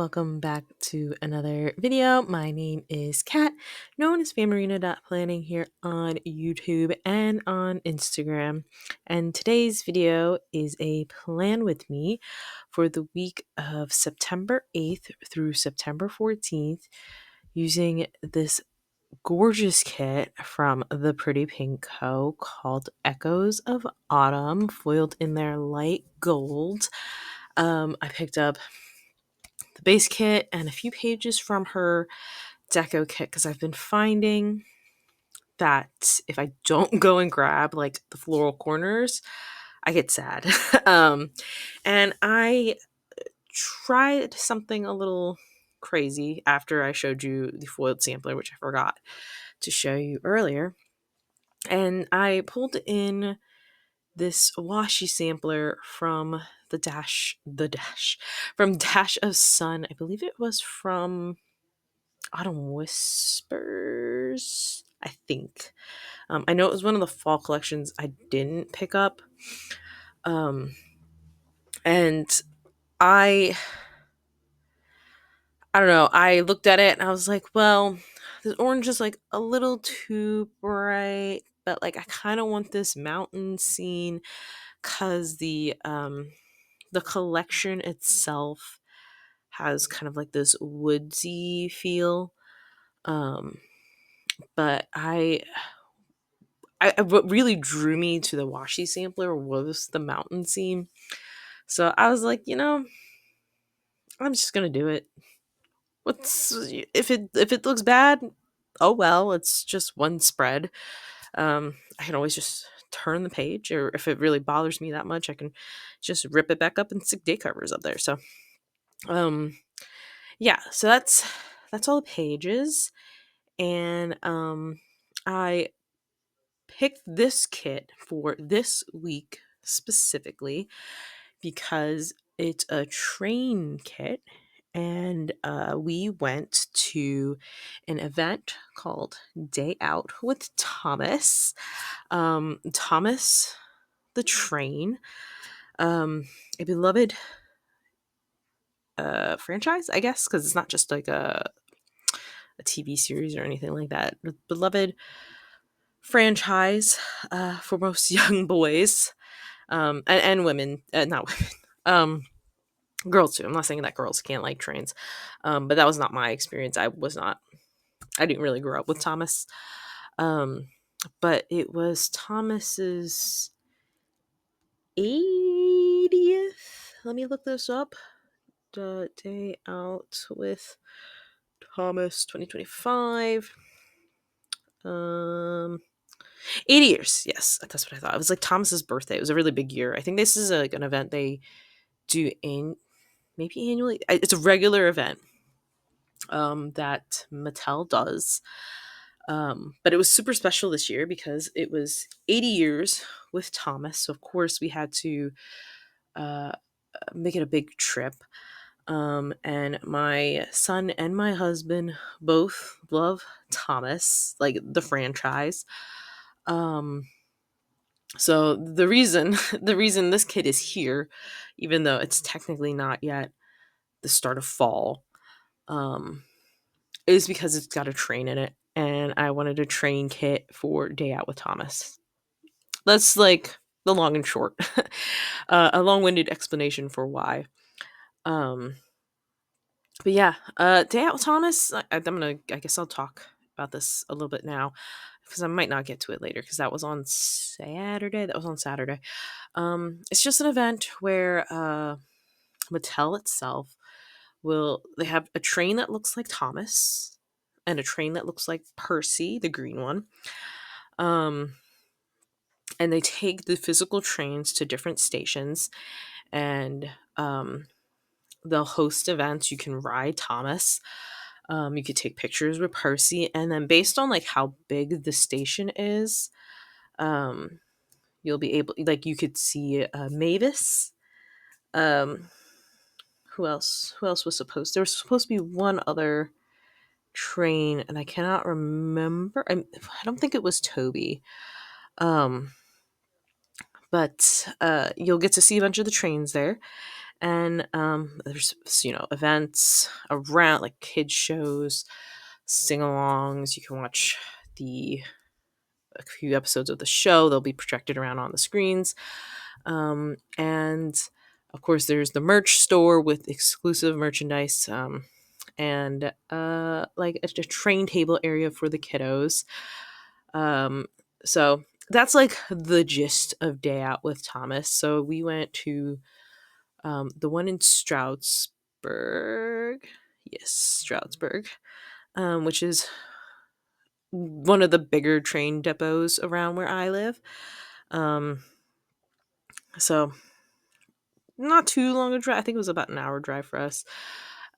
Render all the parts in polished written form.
welcome back to another video. My name is Kat, known as phamerina.planning here on YouTube and on Instagram. And today's video is a plan with me for the week of September 8th through September 14th using this gorgeous kit from the Pretty Pink Co. called Echoes of Autumn, foiled in their light gold. I picked up the base kit and a few pages from her deco kit because I've been finding that if I don't go and grab like the floral corners, I get sad. And I tried something a little crazy after I showed you the foiled sampler, which I forgot to show you earlier. And I pulled in this washi sampler from from Dash of Sun. I believe it was from Autumn Whispers, I think. I know it was one of the fall collections I didn't pick up. And I don't know, I looked at it and I was like, well, this orange is like a little too bright, but like I kind of want this mountain scene because the collection itself has kind of like this woodsy feel. But what really drew me to the washi sampler was the mountain scene. So I was like, I'm just gonna do it. If it looks bad, oh well, it's just one spread. I can always just turn the page, or if it really bothers me that much, I can just rip it back up and stick day covers up there. So, yeah, so that's all the pages, and I picked this kit for this week specifically because it's a train kit, and we went to an event called Day Out with Thomas. Thomas the Train, a beloved franchise, I guess, because it's not just like a TV series or anything like that. A beloved franchise for most young boys, and women, not women, girls too. I'm not saying that girls can't like trains, but that was not my experience. I didn't really grow up with Thomas, but it was Thomas's 80th. Let me look this up. The Day Out with Thomas 2025. 80 years. Yes, that's what I thought. It was like Thomas's birthday. It was a really big year. I think this is like an event they do maybe annually. It's a regular event that Mattel does. But it was super special this year because it was 80 years with Thomas. So of course we had to make it a big trip. And my son and my husband both love Thomas, like the franchise. So the reason this kid is here, even though it's technically not yet the start of fall, is because it's got a train in it, and I wanted a train kit for Day Out with Thomas. That's like the long and short, a long-winded explanation for why. Um, but yeah, Day Out with Thomas. I guess I'll talk about this a little bit now because I might not get to it later because that was on Saturday. It's just an event where Mattel itself they have a train that looks like Thomas and a train that looks like Percy, the green one. And they take the physical trains to different stations, and they'll host events. You can ride Thomas. You could take pictures with Percy, and then based on like how big the station is, you'll be able, like, you could see Mavis. Who else? Who else was supposed? There was supposed to be one other train, and I cannot remember. I don't think it was Toby. But you'll get to see a bunch of the trains there, And there's events around, like kids shows, sing-alongs. You can watch a few episodes of the show. They'll be projected around on the screens. And of course, there's the merch store with exclusive merchandise, and like a train table area for the kiddos. So that's like the gist of Day Out with Thomas. So we went to the one in Stroudsburg. Yes, Stroudsburg, which is one of the bigger train depots around where I live. Um, so not too long a drive. I think it was about an hour drive for us.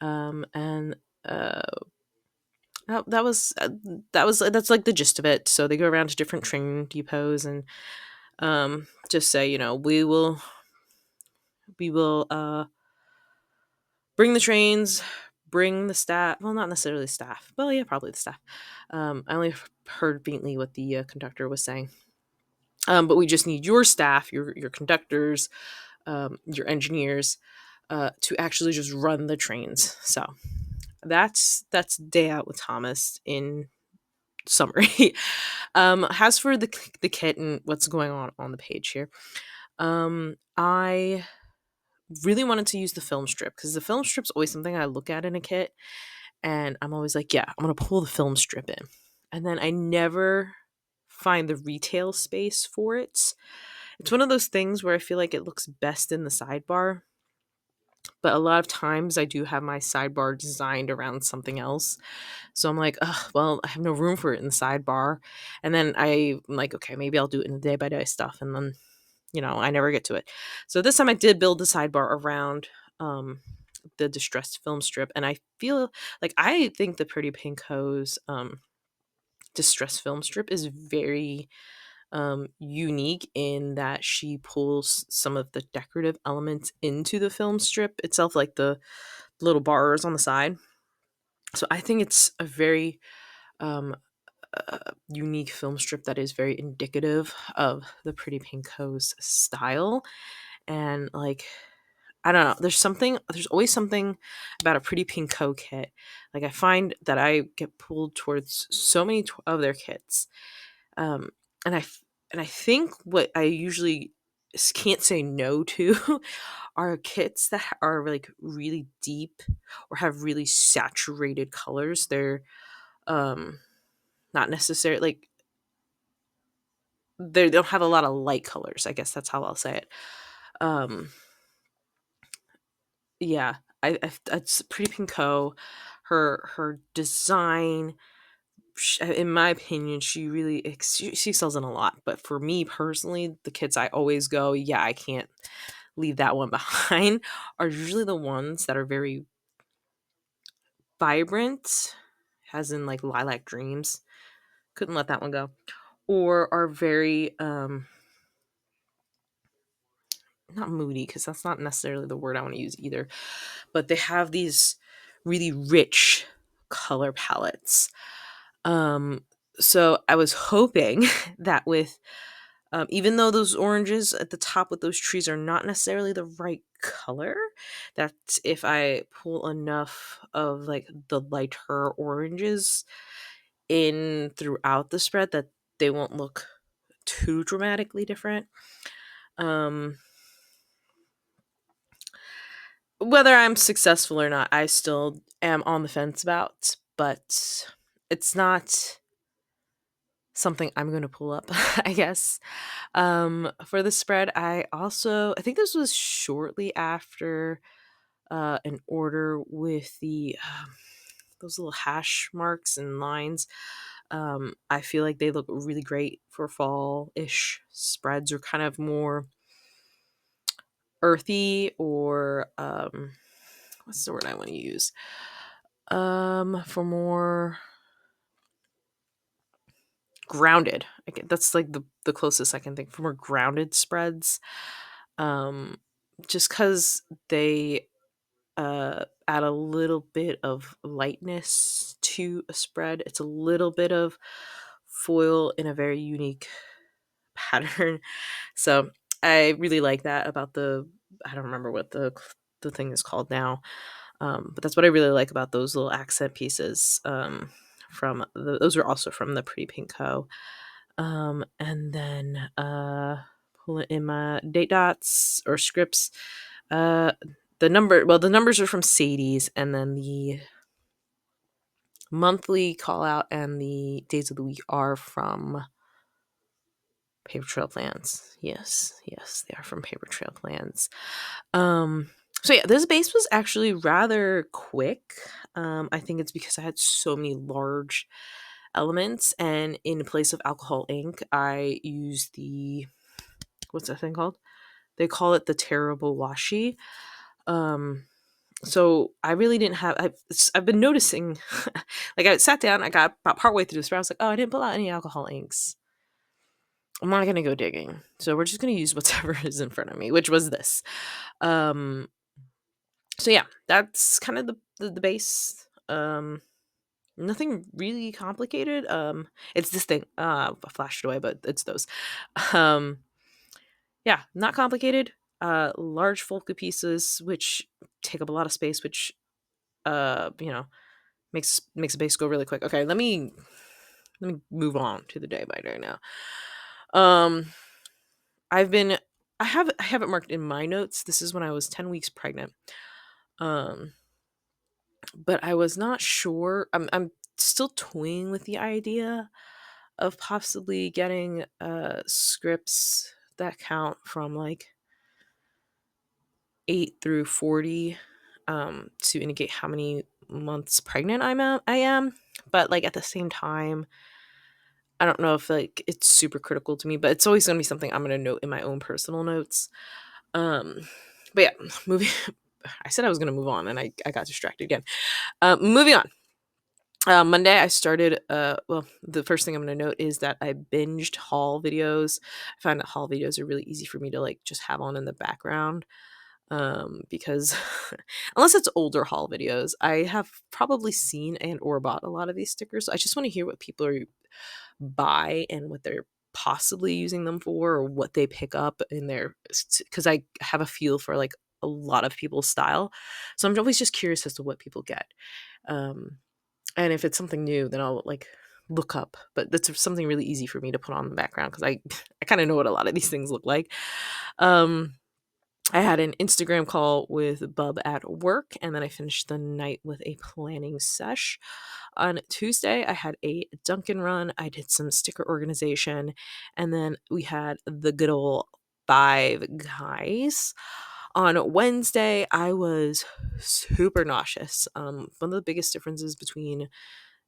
And uh, that's like the gist of it. So they go around to different train depots and just say, we will bring the trains, bring the staff. Well, not necessarily staff. Well, yeah, probably the staff. I only heard faintly what the conductor was saying. But we just need your staff, your conductors, your engineers, to actually just run the trains. So that's Day Out with Thomas in summary. As for the kit and what's going on the page here, I really wanted to use the film strip because the film strip's always something I look at in a kit, and I'm always like, yeah, I'm gonna pull the film strip in, and then I never find the retail space for it. It's one of those things where I feel like it looks best in the sidebar, but a lot of times I do have my sidebar designed around something else. So I'm like, oh, well, I have no room for it in the sidebar. And then I'm like, okay, maybe I'll do it in the day by day stuff. And then, I never get to it. So this time I did build the sidebar around the distressed film strip. And I feel like I think the Pretty Pink Hose distressed film strip is very unique in that she pulls some of the decorative elements into the film strip itself, like the little bars on the side. So I think it's a very um, unique film strip that is very indicative of the Pretty Pink Hose style. And like, I don't know, there's always something about a Pretty Pink Co kit. Like I find that I get pulled towards so many of their kits. Um, and I think what I usually can't say no to are kits that are like really deep or have really saturated colors. They're not necessarily like they don't have a lot of light colors. I guess that's how I'll say it. Um, yeah, it's Pretty Pinko. Her design, in my opinion, she sells in a lot. But for me personally, the kits I always go, yeah, I can't leave that one behind, are usually the ones that are very vibrant, as in like lilac dreams. Couldn't let that one go. Or are very not moody, because that's not necessarily the word I want to use either, but they have these really rich color palettes. So I was hoping that with even though those oranges at the top with those trees are not necessarily the right color, that if I pull enough of like the lighter oranges in throughout the spread, that they won't look too dramatically different. Um, whether I'm successful or not, I still am on the fence about, but it's not something I'm going to pull up, I guess. For the spread, I think this was shortly after an order with the those little hash marks and lines. I feel like they look really great for fall-ish spreads, or kind of more earthy, or what's the word I want to use? For more grounded. That's like the closest I can think, for more grounded spreads. Um, just because they add a little bit of lightness to a spread. It's a little bit of foil in a very unique pattern. So I really like that about I don't remember what the the thing is called now. But that's what I really like about those little accent pieces. Those are also from the Pretty Pink Co. And then pull it in my date dots or scripts. Uh, the numbers are from Sadie's, and then the monthly call out and the days of the week are from Paper Trail Plans. Yes, they are from Paper Trail Plans. So yeah, this base was actually rather quick. I think it's because I had so many large elements, and in place of alcohol ink, I used the what's that thing called? They call it the terrible washi. Um, so I really didn't have. I've been noticing, like I sat down, I got about partway through this, I was like, oh, I didn't pull out any alcohol inks. I'm not gonna go digging, so we're just gonna use whatever is in front of me, which was this. Um, so yeah, that's kind of the base. Nothing really complicated. It's this thing. I flashed it away, but it's those. Um, yeah, not complicated. Large folka pieces, which take up a lot of space, which you know, makes a base go really quick. Okay, let me move on to the day by day now. Um, I've been I have it marked in my notes. This is when I was 10 weeks pregnant. Um, but I was not sure. I'm still toying with the idea of possibly getting scripts that count from like 8 through 40 to indicate how many months pregnant I am. But like at the same time, I don't know if like it's super critical to me, but it's always going to be something I'm going to note in my own personal notes. Um, but yeah, moving. I said I was going to move on, and I got distracted again. Moving on. Monday, I started. Well, the first thing I'm going to note is that I binged haul videos. I find that haul videos are really easy for me to like just have on in the background. Because unless it's older haul videos, I have probably seen and or bought a lot of these stickers. I just want to hear what people are buy and what they're possibly using them for, or what they pick up in their, because I have a feel for like a lot of people's style, so I'm always just curious as to what people get. And if it's something new, then I'll like look up, but that's something really easy for me to put on the background because I kind of know what a lot of these things look like. um I had an Instagram call with Bub at work, and then I finished the night with a planning sesh. On Tuesday, I had a Dunkin' run. I did some sticker organization, and then we had the good old Five Guys. On Wednesday, I was super nauseous. One of the biggest differences between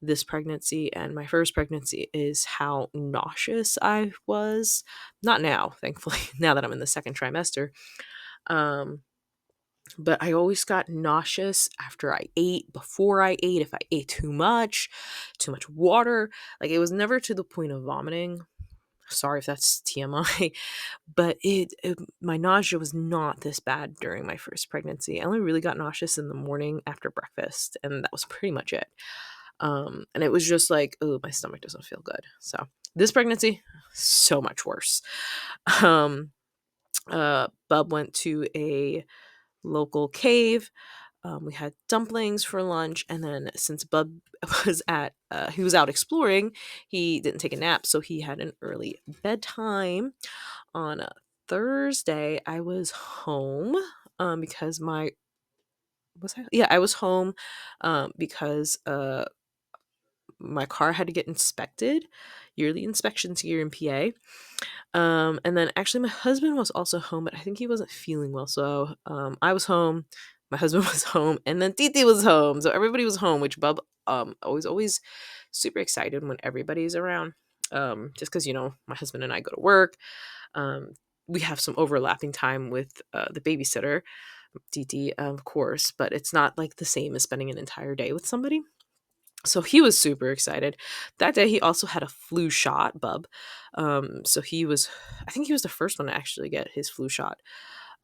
this pregnancy and my first pregnancy is how nauseous I was. Not now, thankfully, now that I'm in the second trimester. Um, but I always got nauseous after I ate, before I ate, if I ate too much water. Like it was never to the point of vomiting. Sorry if that's TMI, but my nausea was not this bad during my first pregnancy. I only really got nauseous in the morning after breakfast, and that was pretty much it. And it was just like, oh, my stomach doesn't feel good. So this pregnancy, so much worse. Um, Bub went to a local cave. We had dumplings for lunch, and then since Bub he was out exploring, he didn't take a nap, so he had an early bedtime. On Thursday, I was home because I was home because my car had to get inspected, yearly inspections here in PA. And then actually my husband was also home, but I think he wasn't feeling well. So I was home, my husband was home, and then Titi was home. So everybody was home, which Bub always super excited when everybody's around. Just because, my husband and I go to work. Um, we have some overlapping time with the babysitter, Titi, of course, but it's not like the same as spending an entire day with somebody. So he was super excited. That day he also had a flu shot, Bub. So I think he was the first one to actually get his flu shot.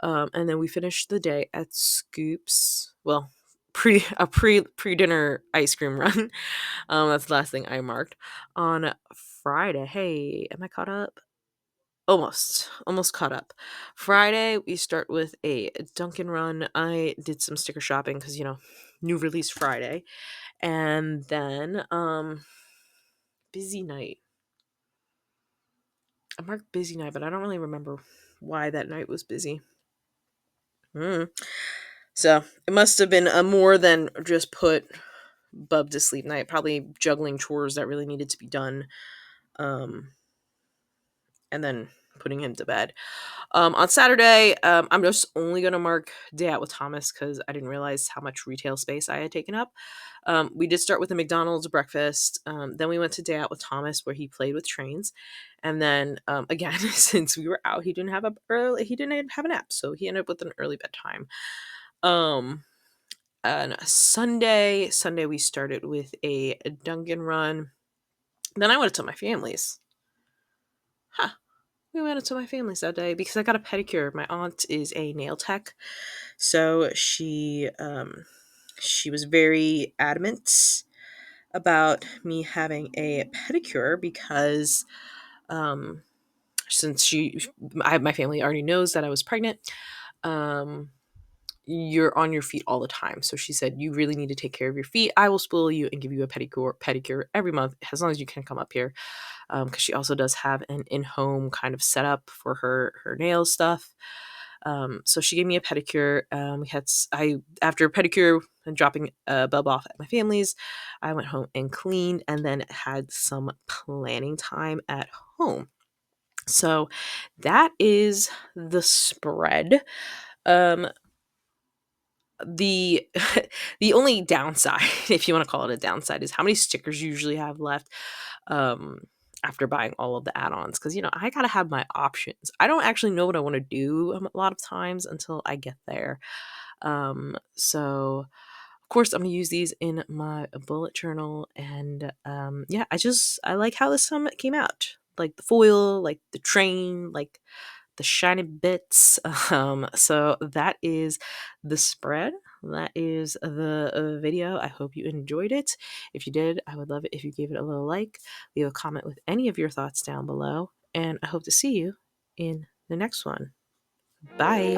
And then we finished the day at Scoops. Well, pre dinner ice cream run. That's the last thing I marked. On Friday, hey, am I caught up? almost caught up. Friday we start with a Dunkin' run. I did some sticker shopping because new release Friday, and then busy night. I marked busy night, but I don't really remember why that night was busy. Mm. So it must have been a more than just put Bub to sleep night. Probably juggling chores that really needed to be done, um, and then putting him to bed. On Saturday, I'm just only gonna mark day out with Thomas because I didn't realize how much retail space I had taken up. We did start with a McDonald's breakfast. Then we went to day out with Thomas where he played with trains, and then again, since we were out, he didn't have a nap, so he ended up with an early bedtime. Um, and Sunday we started with a Dunkin' run. Then I went to my family's. Huh. We went to my family's that day because I got a pedicure. My aunt is a nail tech, so she was very adamant about me having a pedicure because um, since my family already knows that I was pregnant. Um, you're on your feet all the time. So she said, you really need to take care of your feet. I will spoil you and give you a pedicure every month as long as you can come up here. Because she also does have an in-home kind of setup for her nail stuff. So she gave me a pedicure. I after a pedicure and dropping Bub off at my family's, I went home and cleaned and then had some planning time at home. So that is the spread. Um, the the only downside, if you want to call it a downside, is how many stickers you usually have left um after buying all of the add-ons, because I gotta have my options. I don't actually know what I want to do a lot of times until I get there. So of course I'm gonna use these in my bullet journal, and yeah, I like how this sum came out, like the foil, like the train, like the shiny bits. So that is the spread. That is the video. I hope you enjoyed it. If you did, I would love it if you gave it a little like, leave a comment with any of your thoughts down below, and I hope to see you in the next one. Bye.